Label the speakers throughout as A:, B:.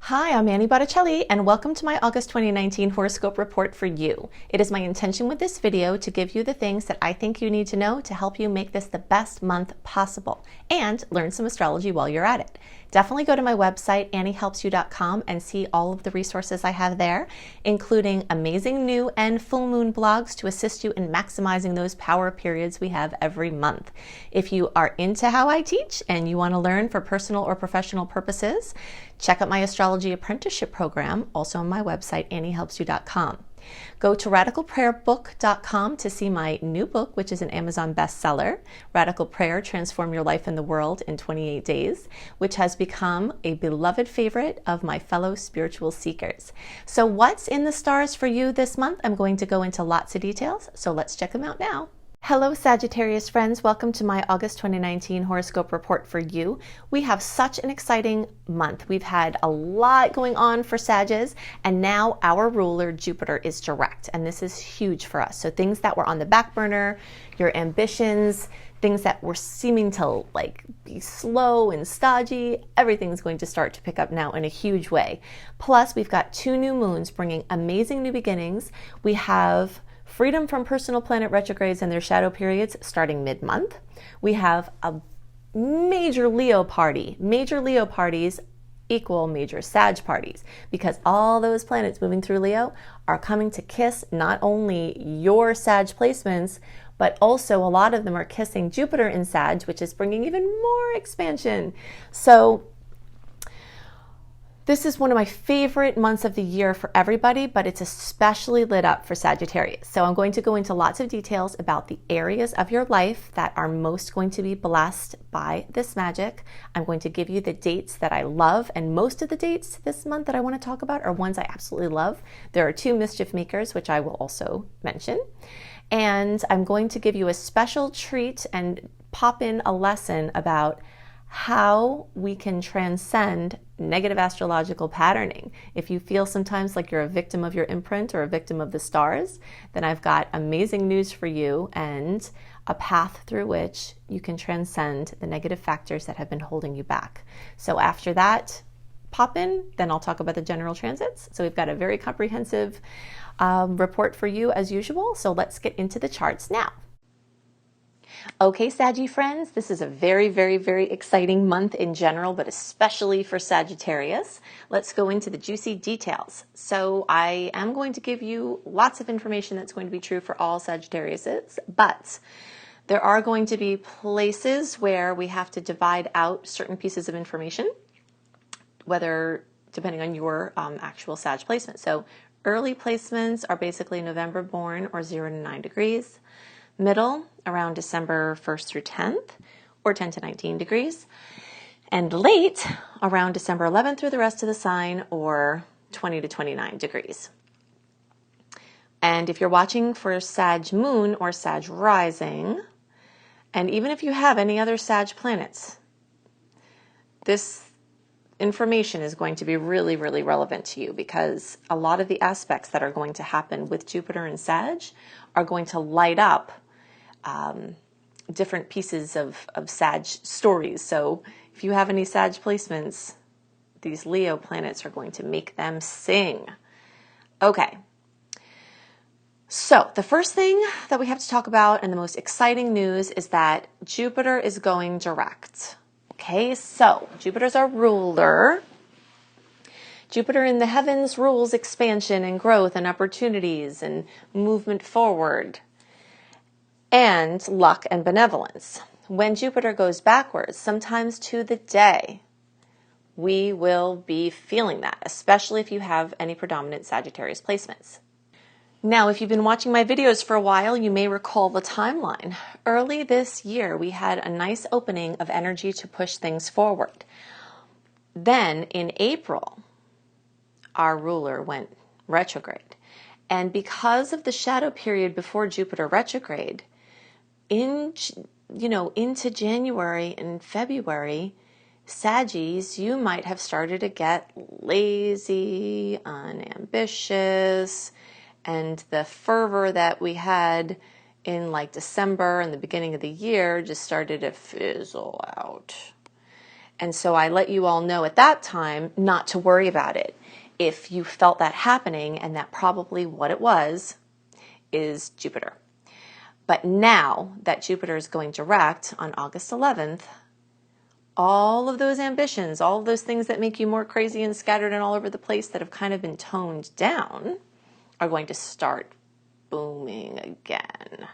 A: Hi, I'm Annie Botticelli, and welcome to my August 2019 horoscope report for you. It is my intention with this video to give you the things that I think you need to know to help you make this the best month possible and learn some astrology while you're at it. Definitely go to my website, anniehelpsyou.com, and see all of the resources I have there, including amazing new and full moon blogs to assist you in maximizing those power periods we have every month. If you are into how I teach and you want to learn for personal or professional purposes, check out my astrology apprenticeship program, also on my website, anniehelpsyou.com. Go to radicalprayerbook.com to see my new book, which is an Amazon bestseller, Radical Prayer, Transform Your Life and the World in 28 Days, which has become a beloved favorite of my fellow spiritual seekers. So what's in the stars for you this month? I'm going to go into lots of details, so let's check them out now. Hello Sagittarius friends, welcome to my August 2019 horoscope report for you. We have such an exciting month. We've had a lot going on for Sagittarius, and now our ruler Jupiter is direct, and this is huge for us. So things that were on the back burner, your ambitions, things that were seeming to be slow and stodgy, everything's going to start to pick up now in a huge way. Plus, we've got 2 new moons bringing amazing new beginnings. We have freedom from personal planet retrogrades and their shadow periods starting mid-month. We have a major Leo party. Major Leo parties equal major Sag parties, because all those planets moving through Leo are coming to kiss not only your Sag placements, but also a lot of them are kissing Jupiter in Sag, which is bringing even more expansion. So this is one of my favorite months of the year for everybody, but it's especially lit up for Sagittarius. So I'm going to go into lots of details about the areas of your life that are most going to be blessed by this magic. I'm going to give you the dates that I love, and most of the dates this month that I want to talk about are ones I absolutely love. There are 2 mischief makers, which I will also mention. And I'm going to give you a special treat and pop in a lesson about how we can transcend negative astrological patterning. If you feel sometimes like you're a victim of your imprint or a victim of the stars, then I've got amazing news for you and a path through which you can transcend the negative factors that have been holding you back. So after that pop in, then I'll talk about the general transits. So we've got a very comprehensive report for you as usual. So let's get into the charts now. Okay, Saggy friends, this is a very, very, very exciting month in general, but especially for Sagittarius. Let's go into the juicy details. So I am going to give you lots of information that's going to be true for all Sagittariuses, but there are going to be places where we have to divide out certain pieces of information, whether depending on your actual Sag placement. So early placements are basically November born or 0 to 9 degrees. Middle, around December 1st through 10th, or 10 to 19 degrees. And late, around December 11th through the rest of the sign, or 20 to 29 degrees. And if you're watching for Sag moon or Sag rising, and even if you have any other Sag planets, this information is going to be really, really relevant to you, because a lot of the aspects that are going to happen with Jupiter and Sag are going to light up different pieces of Sag stories. So if you have any Sag placements, these Leo planets are going to make them sing. Okay. So the first thing that we have to talk about, and the most exciting news, is that Jupiter is going direct. Okay, so Jupiter's our ruler. Jupiter in the heavens rules expansion and growth and opportunities and movement forward, and luck and benevolence. When Jupiter goes backwards, sometimes to the day, we will be feeling that, especially if you have any predominant Sagittarius placements. Now, if you've been watching my videos for a while, you may recall the timeline. Early this year, we had a nice opening of energy to push things forward. Then in April, our ruler went retrograde. And because of the shadow period before Jupiter retrograde, into January and February, Saggies, you might have started to get lazy, unambitious, and the fervor that we had in December and the beginning of the year just started to fizzle out. And so I let you all know at that time not to worry about it. If you felt that happening, and that probably what it was, is Jupiter. But now that Jupiter is going direct on August 11th, all of those ambitions, all of those things that make you more crazy and scattered and all over the place that have kind of been toned down are going to start booming again.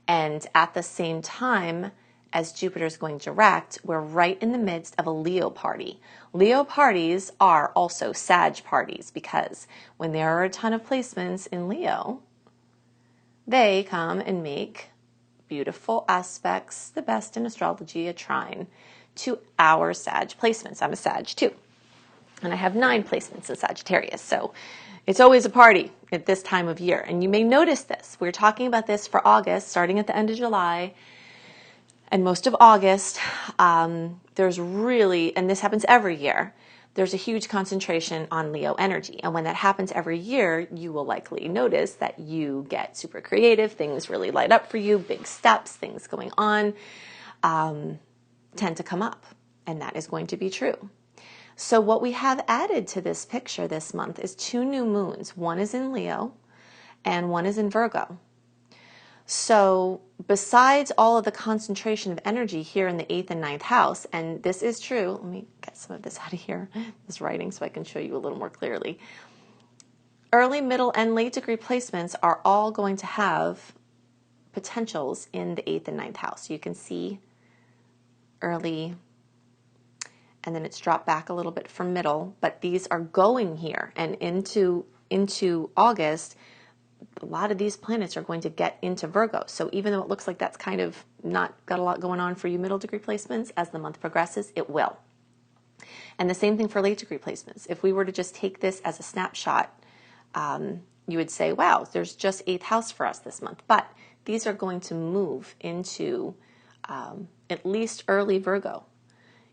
A: And at the same time as Jupiter is going direct, we're right in the midst of a Leo party. Leo parties are also Sag parties, because when there are a ton of placements in Leo, they come and make beautiful aspects, the best in astrology, a trine, to our Sag placements. I'm a Sag too, and I have 9 placements in Sagittarius, so it's always a party at this time of year. And you may notice this. We're talking about this for August, starting at the end of July, and most of August. There's really, and this happens every year, there's a huge concentration on Leo energy. And when that happens every year, you will likely notice that you get super creative, things really light up for you, big steps, things going on tend to come up, and that is going to be true. So what we have added to this picture this month is 2 new moons. One is in Leo and one is in Virgo. So besides all of the concentration of energy here in the 8th and 9th house, and this is true, let me get some of this out of here, this writing, so I can show you a little more clearly. Early, middle, and late degree placements are all going to have potentials in the 8th and 9th house. You can see early, and then it's dropped back a little bit from middle, but these are going here, and into August, a lot of these planets are going to get into Virgo. So even though it looks like that's kind of not got a lot going on for you middle degree placements, as the month progresses, it will. And the same thing for late degree placements. If we were to just take this as a snapshot, you would say, wow, there's just 8th house for us this month. But these are going to move into at least early Virgo,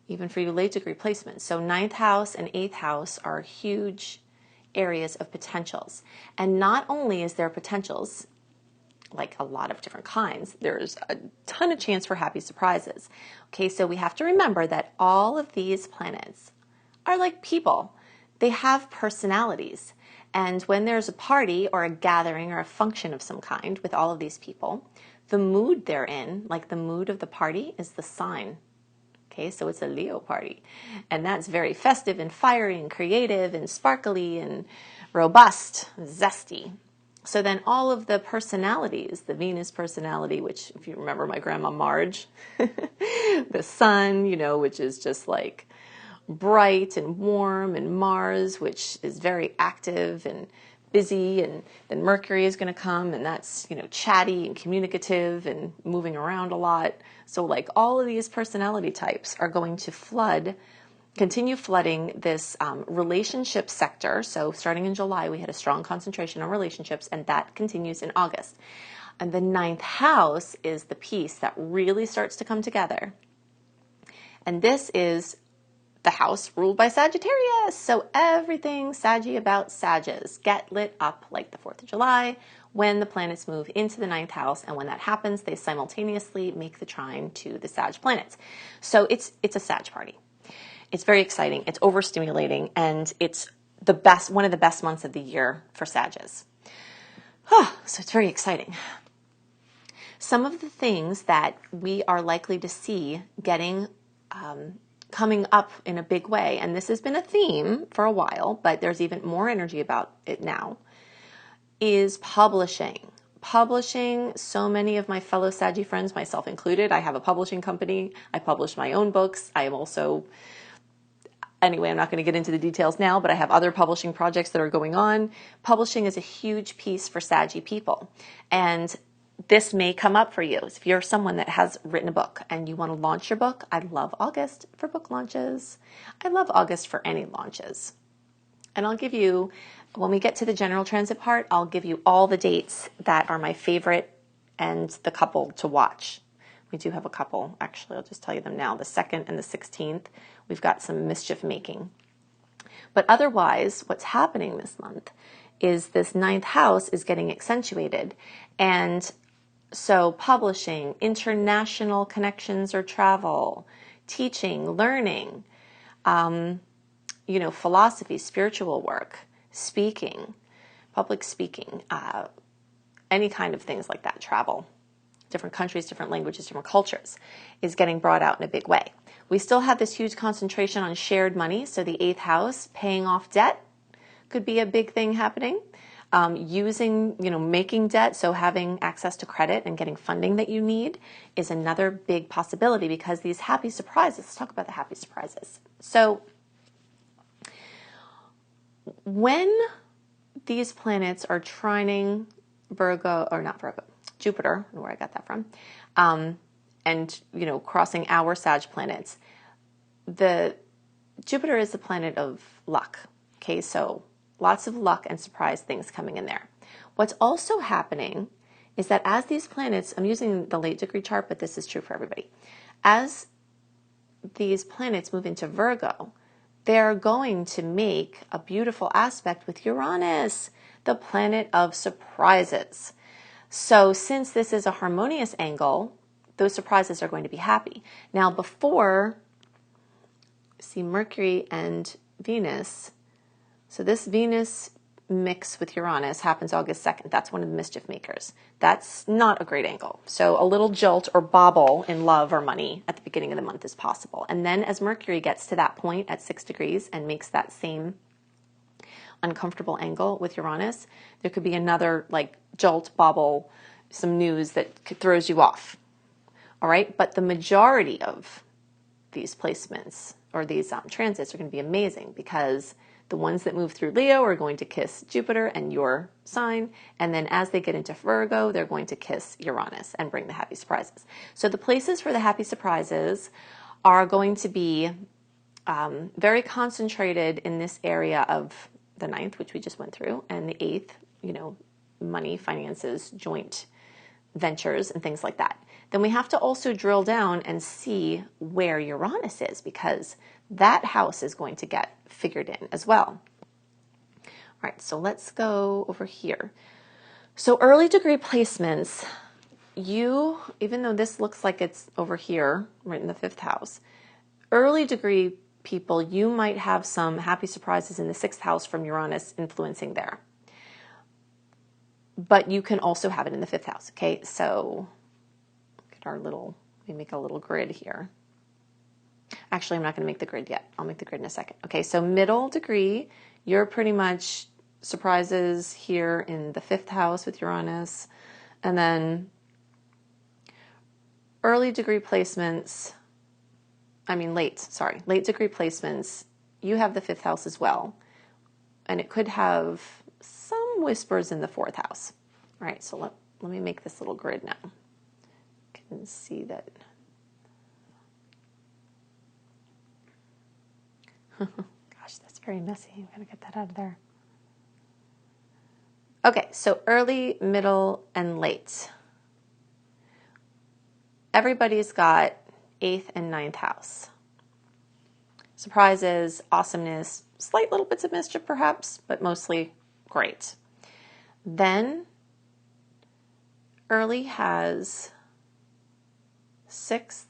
A: even for you late degree placements. So 9th house and 8th house are huge areas of potentials. And not only is there potentials, like a lot of different kinds, there's a ton of chance for happy surprises. Okay, so we have to remember that all of these planets are like people. They have personalities. And when there's a party or a gathering or a function of some kind with all of these people, the mood they're in, like the mood of the party, is the sign. Okay, so it's a Leo party, and that's very festive and fiery and creative and sparkly and robust, zesty. So then all of the personalities, the Venus personality, which if you remember my grandma Marge, the sun, which is just like bright and warm, and Mars, which is very active and busy, and then Mercury is going to come, and that's, chatty and communicative and moving around a lot. So like all of these personality types are going to continue flooding this relationship sector. So starting in July, we had a strong concentration on relationships, and that continues in August. And the 9th house is the piece that really starts to come together. And this is the house ruled by Sagittarius. So everything Saggy about Sages get lit up like the 4th of July when the planets move into the 9th house. And when that happens, they simultaneously make the trine to the Sag planets. So it's a Sag party. It's very exciting. It's overstimulating, and it's one of the best months of the year for Sages. So it's very exciting. Some of the things that we are likely to see coming up in a big way, and this has been a theme for a while, but there's even more energy about it now, is publishing. Publishing. So many of my fellow Saggy friends, myself included, I have a publishing company. I publish my own books. I am also, anyway, I'm not going to get into the details now, but I have other publishing projects that are going on. Publishing is a huge piece for Saggy people. And this may come up for you. If you're someone that has written a book and you want to launch your book, I love August for book launches. I love August for any launches. And I'll give you, when we get to the general transit part, I'll give you all the dates that are my favorite and the couple to watch. We do have a couple, actually, I'll just tell you them now. The 2nd and the 16th, we've got some mischief making. But otherwise, what's happening this month is this 9th house is getting accentuated. And so publishing, international connections or travel, teaching, learning, you know, philosophy, spiritual work, speaking, public speaking, any kind of things like that, travel, different countries, different languages, different cultures, is getting brought out in a big way. We still have this huge concentration on shared money. So the 8th house, paying off debt, could be a big thing happening. Using, you know, making debt, so having access to credit and getting funding that you need is another big possibility, because these happy surprises, let's talk about the happy surprises. So when these planets are trining Virgo, or not Virgo, Jupiter, I don't know where I got that from, and, you know, crossing our Sag planets, the Jupiter is the planet of luck. Okay, so lots of luck and surprise things coming in there. What's also happening is that as these planets, I'm using the late degree chart, but this is true for everybody. As these planets move into Virgo, they're going to make a beautiful aspect with Uranus, the planet of surprises. So since this is a harmonious angle, those surprises are going to be happy. Now before, see Mercury and Venus, so this Venus mix with Uranus happens August 2nd. That's one of the mischief makers. That's not a great angle. So a little jolt or bobble in love or money at the beginning of the month is possible. And then as Mercury gets to that point at 6 degrees and makes that same uncomfortable angle with Uranus, there could be another like jolt, bobble, some news that throws you off. All right, but the majority of these placements or these transits are going to be amazing, because the ones that move through Leo are going to kiss Jupiter and your sign, and then as they get into Virgo, they're going to kiss Uranus and bring the happy surprises. So the places for the happy surprises are going to be very concentrated in this area of the 9th, which we just went through, and the 8th, you know, money, finances, joint ventures, and things like that. Then we have to also drill down and see where Uranus is, because that house is going to get figured in as well. All right, so let's go over here. So early degree placements, even though this looks like it's over here, right in the 5th house, early degree people, you might have some happy surprises in the 6th house from Uranus influencing there. But you can also have it in the 5th house, okay? So get our little, we make a little grid here. Actually, I'm not going to make the grid yet. I'll make the grid in a second. Okay, so middle degree, you're pretty much surprises here in the 5th house with Uranus. And then early degree placements, late degree placements, you have the 5th house as well. And it could have some whispers in the 4th house. All right, so let me make this little grid now. You can see that. Gosh, that's very messy. I'm going to get that out of there. Okay, so early, middle, and late. Everybody's got 8th and 9th house. Surprises, awesomeness, slight little bits of mischief perhaps, but mostly great. Then early has 6th.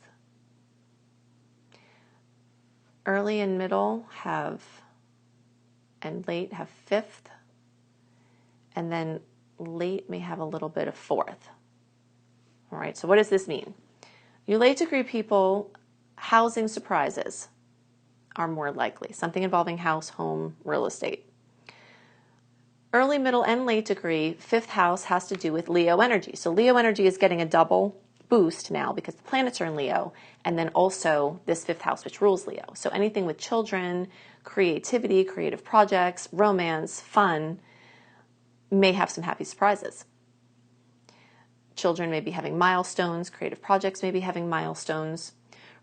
A: Early and middle have, and late have 5th. And then late may have a little bit of 4th. All right, so what does this mean? You late degree people, housing surprises are more likely. Something involving house, home, real estate. Early, middle, and late degree, 5th house has to do with Leo energy. So Leo energy is getting a double boost now because the planets are in Leo, and then also this 5th house, which rules Leo. So anything with children, creativity, creative projects, romance, fun, may have some happy surprises. Children may be having milestones, creative projects may be having milestones.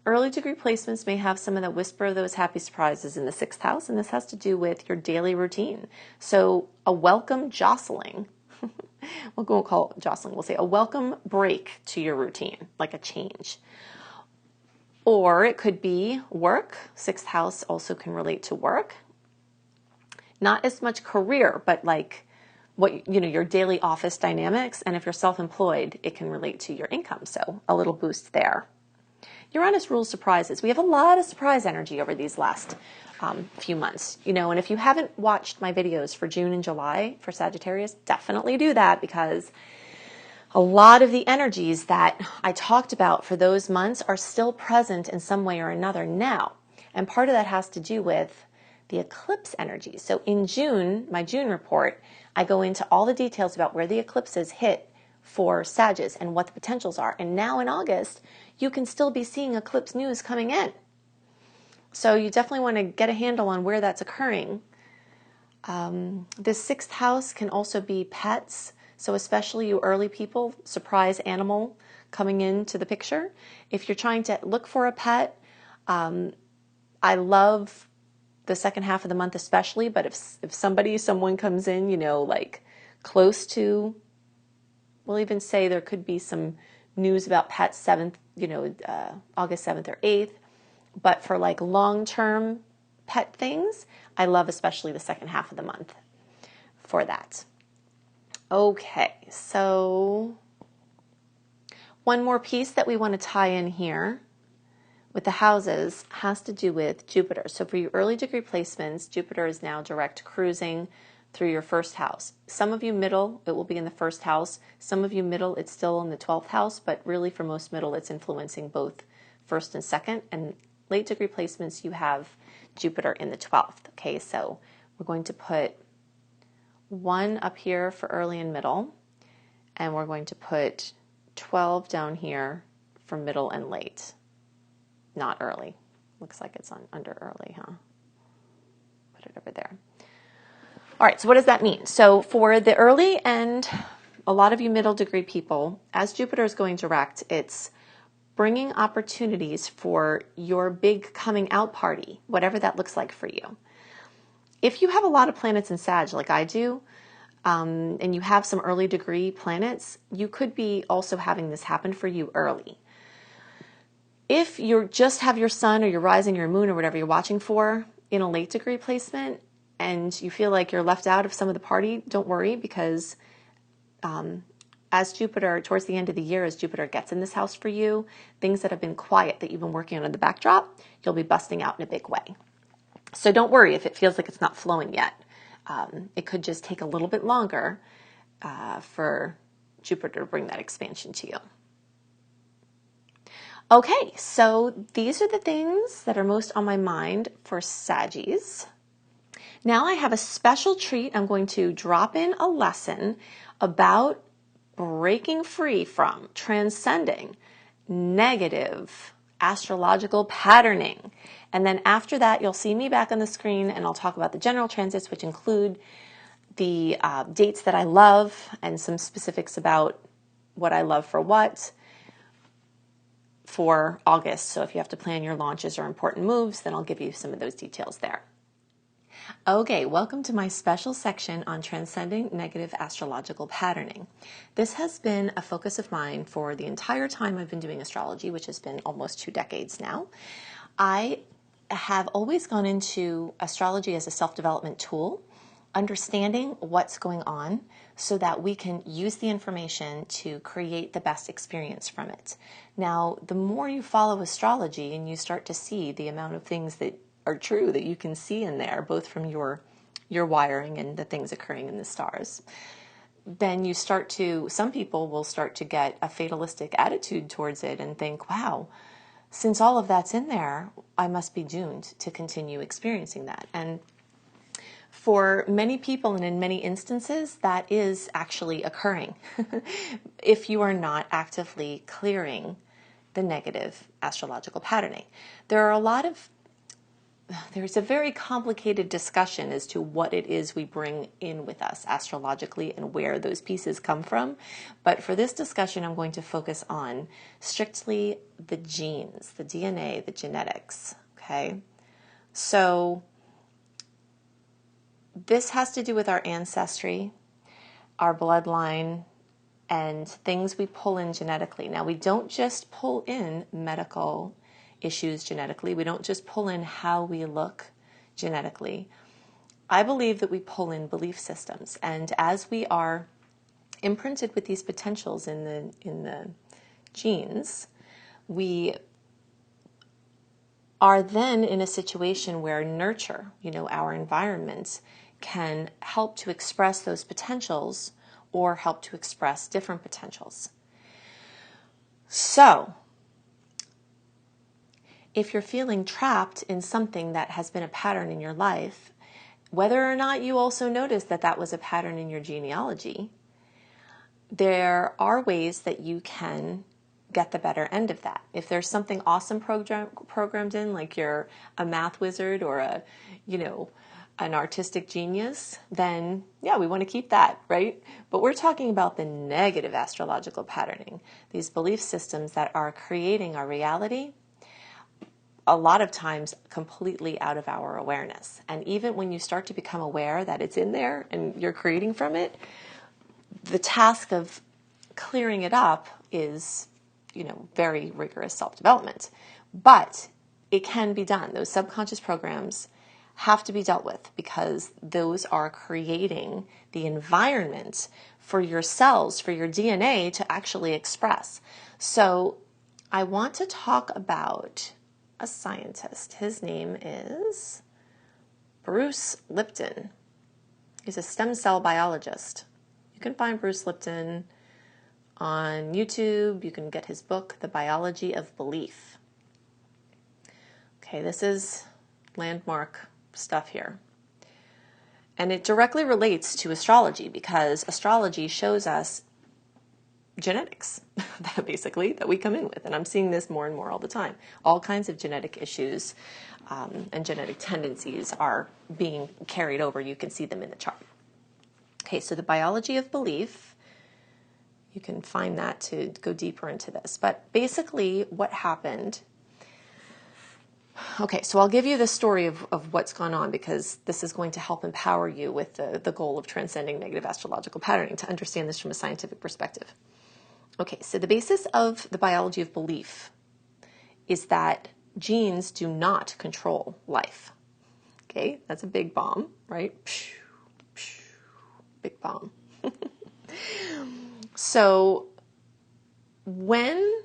A: Early degree placements may have some of the whisper of those happy surprises in the 6th house, and this has to do with your daily routine. So a welcome jostling, we won't call it jostling, we'll say a welcome break to your routine, like a change. Or it could be work. 6th house also can relate to work. Not as much career, but like your daily office dynamics. And if you're self-employed, it can relate to your income. So a little boost there. Uranus rules surprises. We have a lot of surprise energy over these last few months, and if you haven't watched my videos for June and July for Sagittarius, definitely do that, because a lot of the energies that I talked about for those months are still present in some way or another now. And part of that has to do with the eclipse energy. So in June, my June report, I go into all the details about where the eclipses hit for Sagittarius and what the potentials are. And now in August, you can still be seeing eclipse news coming in. So you definitely want to get a handle on where that's occurring. This sixth house can also be pets. So especially you early people, surprise animal coming into the picture. If you're trying to look for a pet, I love the second half of the month especially, but if someone comes in, like close to, we'll even say there could be some news about pets 7th, August 7th or 8th, but for like long-term pet things, I love especially the second half of the month for that. Okay, so one more piece that we want to tie in here with the houses has to do with Jupiter. So for your early degree placements, Jupiter is now direct cruising through your first house. Some of you middle, it will be in the first house. Some of you middle, it's still in the 12th house, but really for most middle, it's influencing both first and second. And late degree placements, you have Jupiter in the 12th. Okay, so we're going to put 1 up here for early and middle, and we're going to put 12 down here for middle and late. Not early. Looks like it's under early, huh? Put it over there. All right, so what does that mean? So for the early and a lot of you middle degree people, as Jupiter is going direct, it's bringing opportunities for your big coming out party, whatever that looks like for you. If you have a lot of planets in Sag like I do, and you have some early degree planets, you could be also having this happen for you early. If you just have your sun or your rising, your moon, or whatever you're watching for in a late degree placement, and you feel like you're left out of some of the party, don't worry, because as Jupiter, towards the end of the year, as Jupiter gets in this house for you, things that have been quiet that you've been working on in the backdrop, you'll be busting out in a big way. So don't worry if it feels like it's not flowing yet. It could just take a little bit longer for Jupiter to bring that expansion to you. Okay, so these are the things that are most on my mind for Saggies. Now I have a special treat. I'm going to drop in a lesson about breaking free from, transcending negative astrological patterning. And then after that, you'll see me back on the screen and I'll talk about the general transits, which include the dates that I love and some specifics about what I love for August. So if you have to plan your launches or important moves, then I'll give you some of those details there. Okay, welcome to my special section on transcending negative astrological patterning. This has been a focus of mine for the entire time I've been doing astrology, which has been almost 2 decades now. I have always gone into astrology as a self-development tool, understanding what's going on so that we can use the information to create the best experience from it. Now, the more you follow astrology and you start to see the amount of things that are true that you can see in there, both from your wiring and the things occurring in the stars, then you start to, some people will start to get a fatalistic attitude towards it and think, wow, since all of that's in there, I must be doomed to continue experiencing that. And for many people and in many instances, that is actually occurring if you are not actively clearing the negative astrological patterning. There's a very complicated discussion as to what it is we bring in with us astrologically and where those pieces come from. But for this discussion, I'm going to focus on strictly the genes, the DNA, the genetics, okay? So this has to do with our ancestry, our bloodline, and things we pull in genetically. Now, we don't just pull in medical issues genetically. We don't just pull in how we look genetically. I believe that we pull in belief systems. And as we are imprinted with these potentials in the genes, we are then in a situation where nurture, our environment, can help to express those potentials or help to express different potentials. So, if you're feeling trapped in something that has been a pattern in your life, whether or not you also notice that that was a pattern in your genealogy, there are ways that you can get the better end of that. If there's something awesome programmed in, like you're a math wizard or an artistic genius, then yeah, we want to keep that, right? But we're talking about the negative astrological patterning, these belief systems that are creating our reality, a lot of times completely out of our awareness. And even when you start to become aware that it's in there and you're creating from it, the task of clearing it up is, very rigorous self-development. But it can be done. Those subconscious programs have to be dealt with because those are creating the environment for your cells, for your DNA to actually express. So I want to talk about a scientist. His name is Bruce Lipton. He's a stem cell biologist. You can find Bruce Lipton on YouTube. You can get his book, The Biology of Belief. Okay, this is landmark stuff here. And it directly relates to astrology because astrology shows us genetics, basically, that we come in with. And I'm seeing this more and more all the time. All kinds of genetic issues and genetic tendencies are being carried over. You can see them in the chart. Okay, so the biology of belief, you can find that to go deeper into this. But basically what happened, okay, so I'll give you the story of what's gone on because this is going to help empower you with the goal of transcending negative astrological patterning to understand this from a scientific perspective. Okay, so the basis of the biology of belief is that genes do not control life. Okay, that's a big bomb, right? Big bomb. So when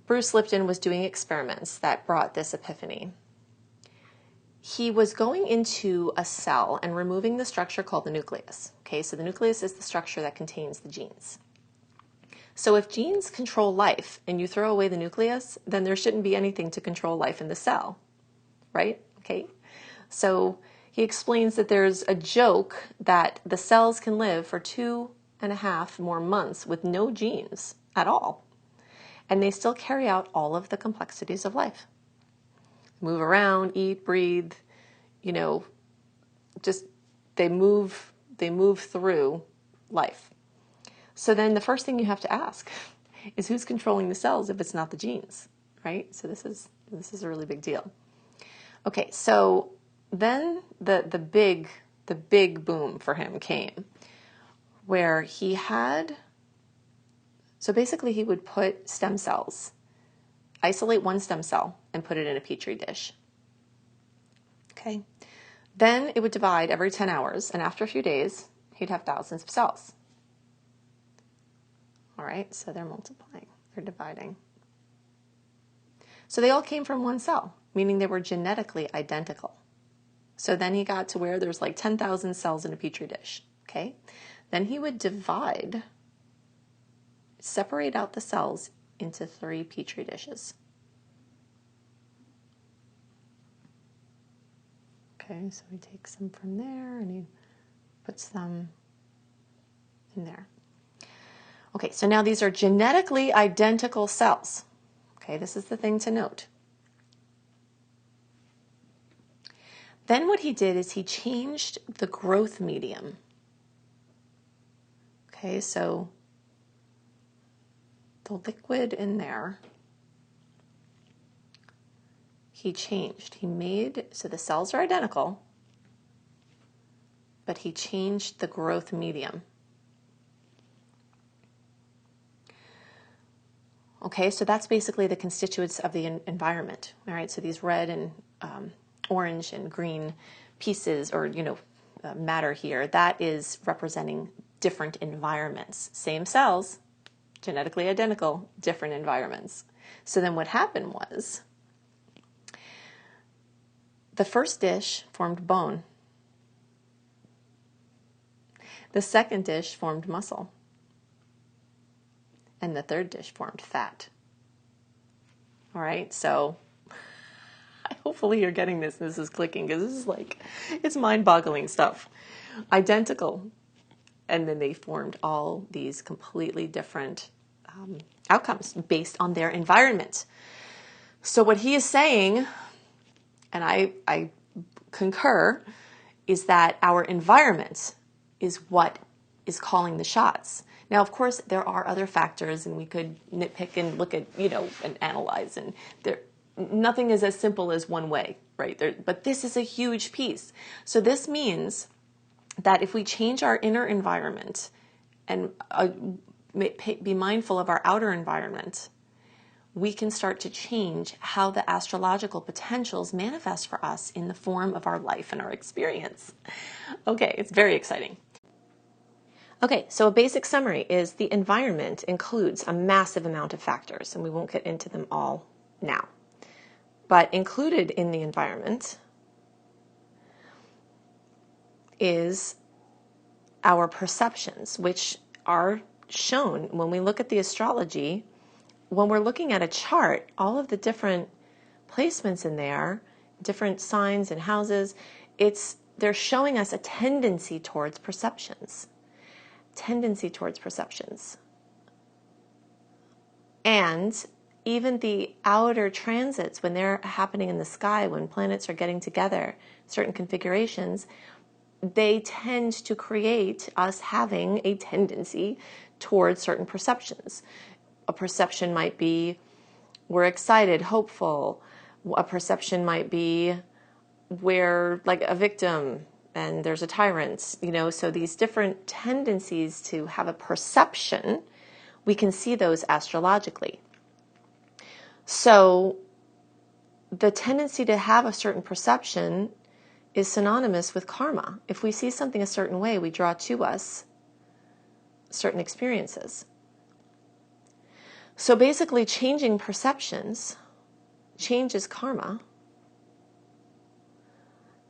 A: Bruce Lipton was doing experiments that brought this epiphany, he was going into a cell and removing the structure called the nucleus. Okay, so the nucleus is the structure that contains the genes. So if genes control life and you throw away the nucleus, then there shouldn't be anything to control life in the cell, right? Okay, so he explains that there's a joke that the cells can live for 2.5 more months with no genes at all. And they still carry out all of the complexities of life. Move around, eat, breathe, just they move through life. So then the first thing you have to ask is who's controlling the cells if it's not the genes, right? So this is a really big deal. Okay, so then the big boom for him came where he had, so basically he would put stem cells, isolate one stem cell and put it in a petri dish. Okay, then it would divide every 10 hours and after a few days he'd have thousands of cells. All right, so they're multiplying, they're dividing. So they all came from one cell, meaning they were genetically identical. So then he got to where there's like 10,000 cells in a petri dish, okay? Then he would separate out the cells into 3 petri dishes. Okay, so he takes them from there and he puts them in there. Okay, so now these are genetically identical cells. Okay, this is the thing to note. Then what he did is he changed the growth medium. Okay, so the liquid in there, he changed. He made, so the cells are identical, but he changed the growth medium. Okay, so that's basically the constituents of the environment. All right, so these red and orange and green pieces or, matter here, that is representing different environments. Same cells, genetically identical, different environments. So then what happened was The first dish formed bone. The second dish formed muscle. And the third dish formed fat. All right, so hopefully you're getting this. This is clicking because this is like, it's mind-boggling stuff. Identical. And then they formed all these completely different outcomes based on their environment. So what he is saying, and I concur, is that our environment is what is calling the shots. Now, of course, there are other factors, and we could nitpick and look at, and analyze, and nothing is as simple as one way, right? But this is a huge piece. So this means that if we change our inner environment and be mindful of our outer environment, we can start to change how the astrological potentials manifest for us in the form of our life and our experience. Okay, it's very exciting. Okay, so a basic summary is the environment includes a massive amount of factors, and we won't get into them all now. But included in the environment is our perceptions, which are shown when we look at the astrology. When we're looking at a chart, all of the different placements in there, different signs and houses, they're showing us a tendency towards perceptions. And even the outer transits, when they're happening in the sky, when planets are getting together, certain configurations, they tend to create us having a tendency towards certain perceptions. A perception might be we're excited, hopeful. A perception might be we're like a victim and there's a tyrant, so these different tendencies to have a perception, we can see those astrologically. So the tendency to have a certain perception is synonymous with karma. If we see something a certain way, we draw to us certain experiences. So basically, changing perceptions changes karma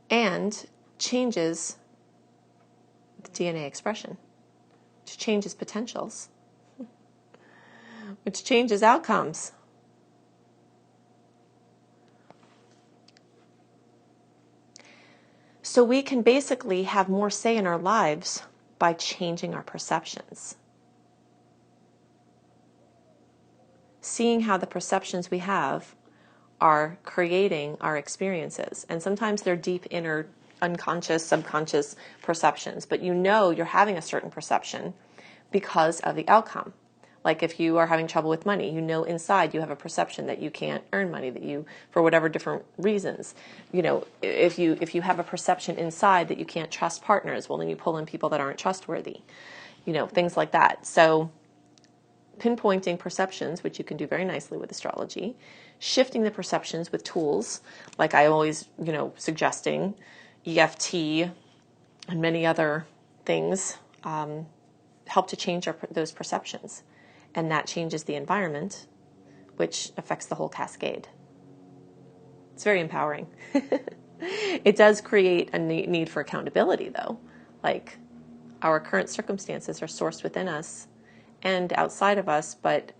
A: and changes the DNA expression, which changes potentials, which changes outcomes. So we can basically have more say in our lives by changing our perceptions. Seeing how the perceptions we have are creating our experiences. And sometimes they're deep inner, unconscious, subconscious perceptions, but you're having a certain perception because of the outcome. Like if you are having trouble with money, inside you have a perception that you can't earn money, that you, for whatever different reasons, if you have a perception inside that you can't trust partners, well, then you pull in people that aren't trustworthy, things like that. So pinpointing perceptions, which you can do very nicely with astrology, shifting the perceptions with tools, like I always, suggesting EFT and many other things, help to change those perceptions. And that changes the environment, which affects the whole cascade. It's very empowering. It does create a need for accountability, though. Like, our current circumstances are sourced within us and outside of us, but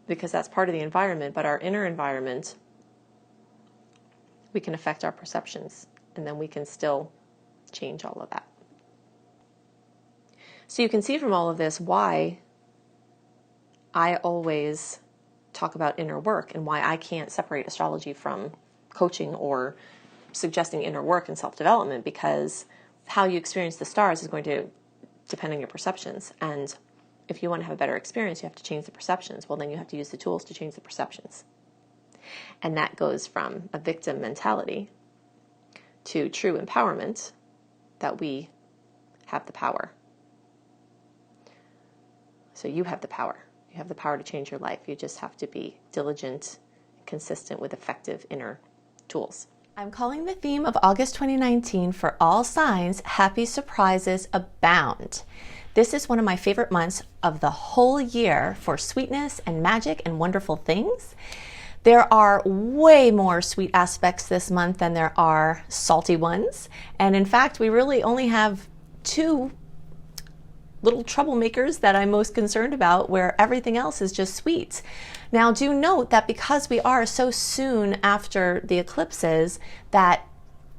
A: because that's part of the environment, but our inner environment, we can affect our perceptions, and then we can still change all of that. So you can see from all of this why I always talk about inner work and why I can't separate astrology from coaching or suggesting inner work and self-development, because how you experience the stars is going to depend on your perceptions. And if you want to have a better experience, you have to change the perceptions. Well, then you have to use the tools to change the perceptions. And that goes from a victim mentality to true empowerment, that we have the power. So you have the power. You have the power to change your life. You just have to be diligent, consistent with effective inner tools. I'm calling the theme of August 2019 for all signs, happy surprises abound. This is one of my favorite months of the whole year for sweetness and magic and wonderful things, There are way more sweet aspects this month than there are salty ones. And in fact, we really only have two little troublemakers that I'm most concerned about, where everything else is just sweet. Now, do note that because we are so soon after the eclipses, that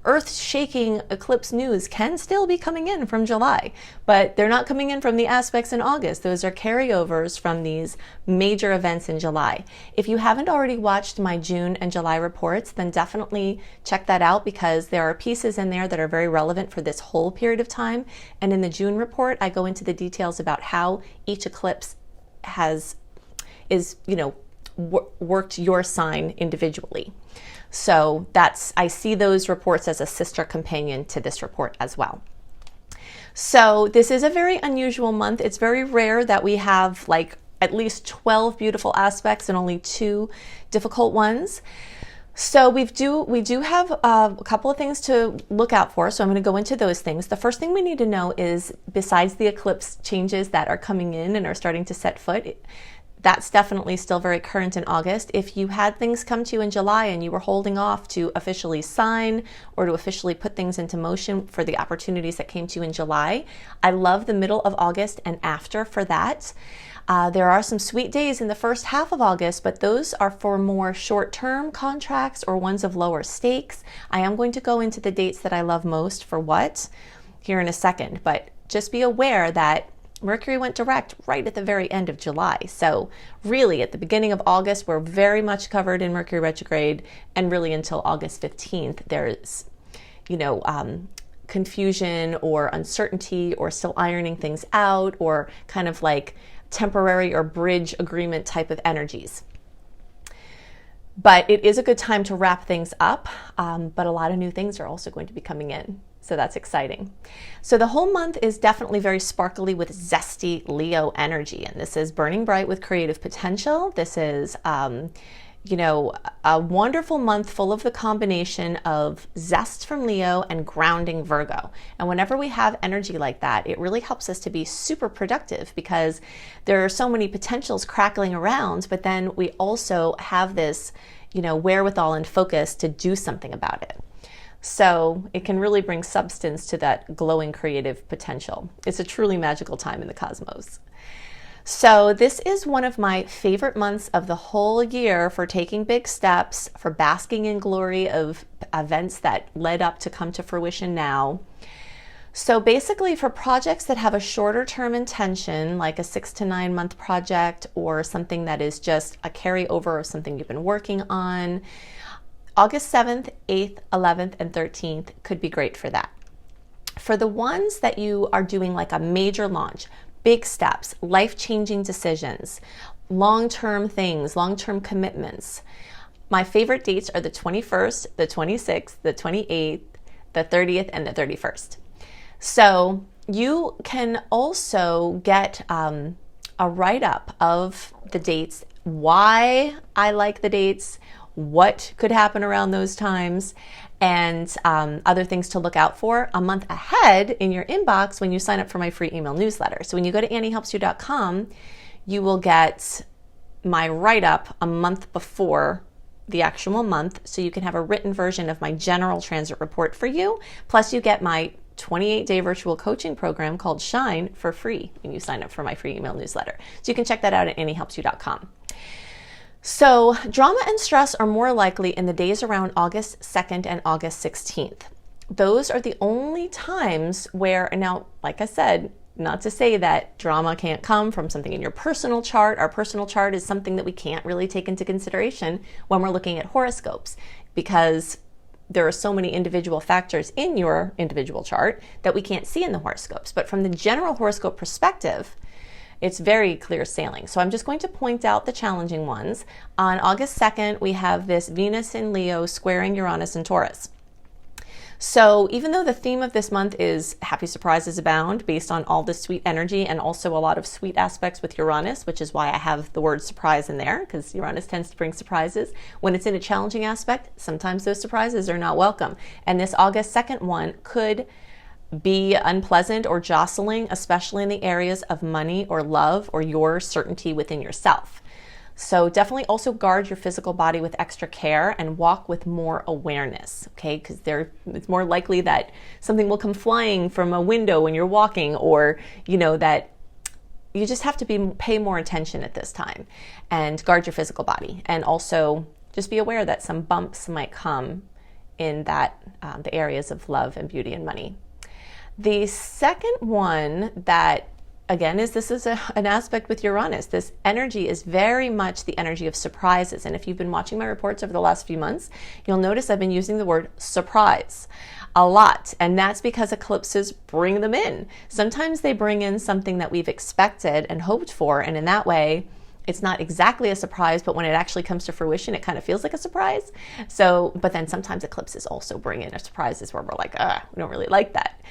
A: earth-shaking eclipse news can still be coming in from July, but they're not coming in from the aspects in August. Those are carryovers from these major events in July. If you haven't already watched my June and July reports, then definitely check that out, because there are pieces in there that are very relevant for this whole period of time. And in the June report, I go into the details about how each eclipse worked your sign individually. So I see those reports as a sister companion to this report as well. So this is a very unusual month. It's very rare that we have like at least 12 beautiful aspects and only 2 difficult ones. So we do have a couple of things to look out for. So I'm going to go into those things. The first thing we need to know is, besides the eclipse changes that are coming in and are starting to set foot, that's definitely still very current in August. If you had things come to you in July and you were holding off to officially sign or to officially put things into motion for the opportunities that came to you in July, I love the middle of August and after for that. There are some sweet days in the first half of August, but those are for more short-term contracts or ones of lower stakes. I am going to go into the dates that I love most for what here in a second, but just be aware that Mercury went direct right at the very end of July. So really at the beginning of August, we're very much covered in Mercury retrograde, and really until August 15th, there's, confusion or uncertainty or still ironing things out, or kind of like temporary or bridge agreement type of energies. But it is a good time to wrap things up, but a lot of new things are also going to be coming in. So that's exciting. So the whole month is definitely very sparkly with zesty Leo energy. And this is burning bright with creative potential. This is, a wonderful month full of the combination of zest from Leo and grounding Virgo. And whenever we have energy like that, it really helps us to be super productive, because there are so many potentials crackling around, but then we also have this, wherewithal and focus to do something about it. So it can really bring substance to that glowing creative potential. It's a truly magical time in the cosmos. So this is one of my favorite months of the whole year for taking big steps, for basking in glory of events that led up to come to fruition now. So basically for projects that have a shorter term intention, like a 6 to 9 month project, or something that is just a carryover of something you've been working on, August 7th, 8th, 11th, and 13th could be great for that. For the ones that you are doing like a major launch, big steps, life-changing decisions, long-term things, long-term commitments, my favorite dates are the 21st, the 26th, the 28th, the 30th, and the 31st. So you can also get a write-up of the dates, why I like the dates, what could happen around those times, and other things to look out for a month ahead in your inbox when you sign up for my free email newsletter. So when you go to AnnieHelpsYou.com, you will get my write-up a month before the actual month, so you can have a written version of my general transit report for you. Plus you get my 28-day virtual coaching program called Shine for free when you sign up for my free email newsletter. So you can check that out at AnnieHelpsYou.com. So drama and stress are more likely in the days around August 2nd and August 16th. Those are the only times where, now, like I said, not to say that drama can't come from something in your personal chart. Our personal chart is something that we can't really take into consideration when we're looking at horoscopes, because there are so many individual factors in your individual chart that we can't see in the horoscopes. But from the general horoscope perspective, it's very clear sailing. So I'm just going to point out the challenging ones. On August 2nd, we have this Venus in Leo squaring Uranus and Taurus. So even though the theme of this month is happy surprises abound based on all this sweet energy and also a lot of sweet aspects with Uranus, which is why I have the word surprise in there, because Uranus tends to bring surprises. When it's in a challenging aspect, sometimes those surprises are not welcome. And this August 2nd one could be unpleasant or jostling, especially in the areas of money or love or your certainty within yourself. So definitely also guard your physical body with extra care and walk with more awareness, okay? Because it's more likely that something will come flying from a window when you're walking, or, you know, that you just have to pay more attention at this time and guard your physical body. And also just be aware that some bumps might come in that the areas of love and beauty and money. The second one that, again, this is an aspect with Uranus. This energy is very much the energy of surprises. And if you've been watching my reports over the last few months, you'll notice I've been using the word surprise a lot. And that's because eclipses bring them in. Sometimes they bring in something that we've expected and hoped for. And in that way, it's not exactly a surprise, but when it actually comes to fruition, it kind of feels like a surprise. So, but then sometimes eclipses also bring in surprises where we're like, we don't really like that.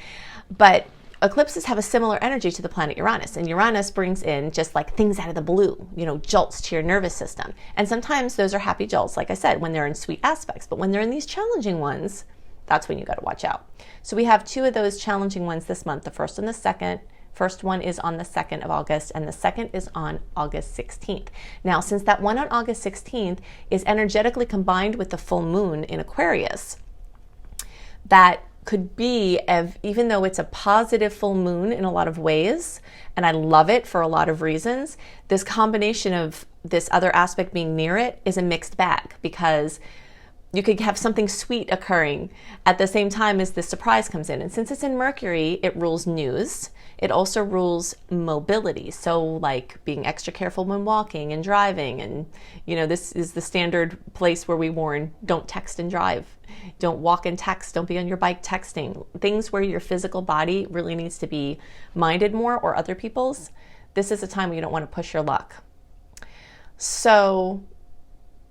A: But eclipses have a similar energy to the planet Uranus, and Uranus brings in just like things out of the blue, you know, jolts to your nervous system. And sometimes those are happy jolts, like I said, when they're in sweet aspects, but when they're in these challenging ones, that's when you got to watch out. So we have two of those challenging ones this month, the first and the second. First one is on the 2nd of August, and the second is on August 16th. Now, since that one on August 16th is energetically combined with the full moon in Aquarius, that could be, even though it's a positive full moon in a lot of ways, and I love it for a lot of reasons, this combination of this other aspect being near it is a mixed bag, because you could have something sweet occurring at the same time as the surprise comes in. And since it's in Mercury, it rules news. It also rules mobility. So like being extra careful when walking and driving. And, you know, this is the standard place where we warn, don't text and drive. Don't walk and text. Don't be on your bike texting. Things where your physical body really needs to be minded more, or other people's. This is a time where you don't want to push your luck. So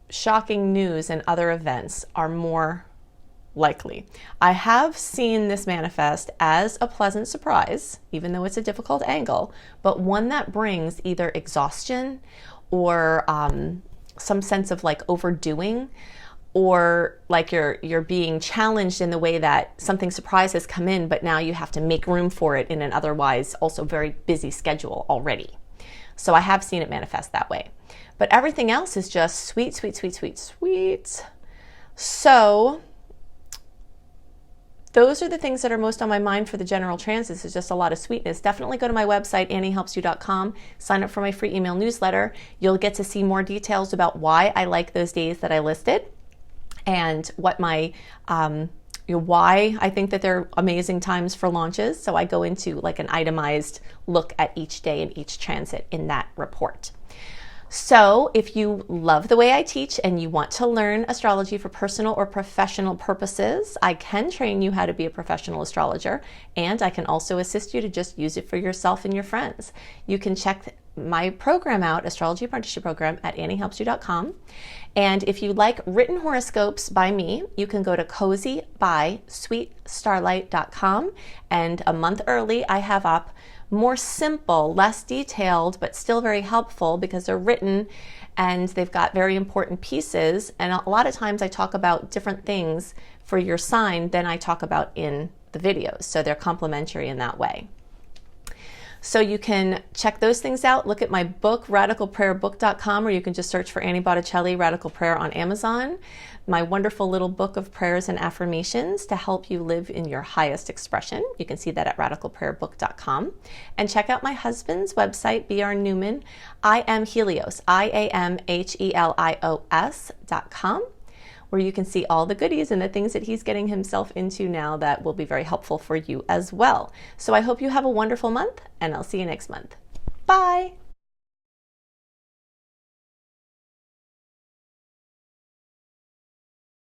A: shocking news and other events are more likely. I have seen this manifest as a pleasant surprise, even though it's a difficult angle, but one that brings either exhaustion or some sense of like overdoing, or like you're being challenged in the way that something surprise has come in, but now you have to make room for it in an otherwise also very busy schedule already. So I have seen it manifest that way. But everything else is just sweet, sweet, sweet, sweet, sweet. So those are the things that are most on my mind for the general transits, is just a lot of sweetness. Definitely go to my website, anniehelpsyou.com, sign up for my free email newsletter. You'll get to see more details about why I like those days that I listed, and what my why I think that they're amazing times for launches. So I go into like an itemized look at each day and each transit in that report. So if you love the way I teach and you want to learn astrology for personal or professional purposes, I can train you how to be a professional astrologer, and I can also assist you to just use it for yourself and your friends. You can check my program out, Astrology Apprenticeship Program, at anniehelpsyou.com. And if you like written horoscopes by me, you can go to cozybysweetstarlight.com. And a month early, I have up more simple, less detailed, but still very helpful because they're written and they've got very important pieces. And a lot of times I talk about different things for your sign than I talk about in the videos. So they're complementary in that way. So you can check those things out. Look at my book, radicalprayerbook.com, or you can just search for Annie Botticelli, Radical Prayer on Amazon. My wonderful little book of prayers and affirmations to help you live in your highest expression. You can see that at radicalprayerbook.com. And check out my husband's website, B.R. Newman, I Am Helios, IAMHELIOS.com, where you can see all the goodies and the things that he's getting himself into now that will be very helpful for you as well. So I hope you have a wonderful month, and I'll see you next month. Bye.